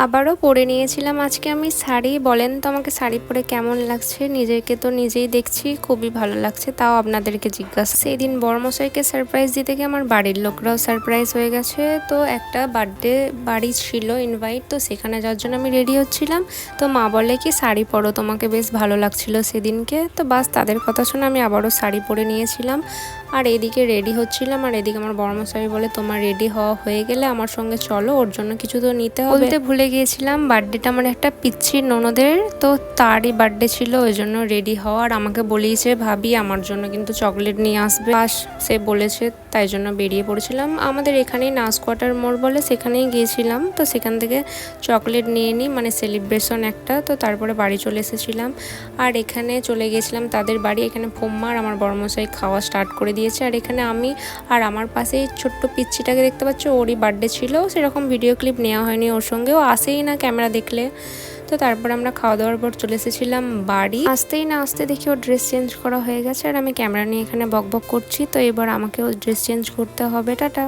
আবারও পরে নিয়েছিলাম আজকে আমি শাড়ি। বলেন তো আমাকে শাড়ি পরে কেমন লাগছে? নিজেকে তো নিজেই দেখছি খুবই ভালো লাগছে, তাও আপনাদেরকে জিজ্ঞাসা। সেই দিন বড়মশাইকে সারপ্রাইজ দিতে গিয়ে আমার বাড়ির লোকরাও সারপ্রাইজ হয়ে গেছে। তো একটা বার্থডে বাড়ি ছিল ইনভাইট, তো সেখানে যাওয়ার জন্য আমি রেডি হচ্ছিলাম। তো মা বলে কি শাড়ি পরো, তোমাকে বেশ ভালো লাগছিল সেদিনকে। তো বাস তাদের কথা শুনে আমি আবারও শাড়ি পরে নিয়েছিলাম। আর এদিকে রেডি হচ্ছিলাম, আর এদিকে আমার বড়মশাই বলে তোমার রেডি হওয়া হয়ে গেলে আমার সঙ্গে চলো, ওর জন্য কিছু তো নিতে হবে। বলতে ভুলে গিয়েছিলাম বার্থডেটা আমার একটা পিচ্ছির ননদের, তো তারই বার্থডে ছিল, ওই জন্য রেডি হওয়া। আর আমাকে বলেইছে ভাবি আমার জন্য কিন্তু চকলেট নিয়ে আসবে, বাস সে বলেছে, তাই জন্য বেরিয়ে পড়েছিলাম। আমাদের এখানেই নাচ কোয়ার্টার মোড় বলে, সেখানেই গিয়েছিলাম। তো সেখান থেকে চকলেট নিয়ে নিই, মানে সেলিব্রেশন একটা। তো তারপরে বাড়ি চলে এসেছিলাম। আর এখানে চলে গিয়েছিলাম তাদের বাড়ি। এখানে ফোম্মার আমার বড়মশাই খাওয়া স্টার্ট করে দিয়েছে। আর এখানে আমি আর আমার পাশেই ছোট্ট পিচ্ছিটাকে দেখতে পাচ্ছ, ওরই বার্থডে ছিল। সেরকম ভিডিও ক্লিপ নেওয়া হয়নি ওর সঙ্গে, ও আসেই না ক্যামেরা দেখলে। তো তারপর আমরা খাওয়া দাওয়ার পর চলে এসেছিলাম বাড়ি। আসতেই না আসতে দেখি ওর ড্রেস চেঞ্জ করা হয়ে গেছে, আর আমি ক্যামেরা নিয়ে এখানে বকবক করছি। তো এবার আমাকেও ড্রেস চেঞ্জ করতে হবে। টাটা।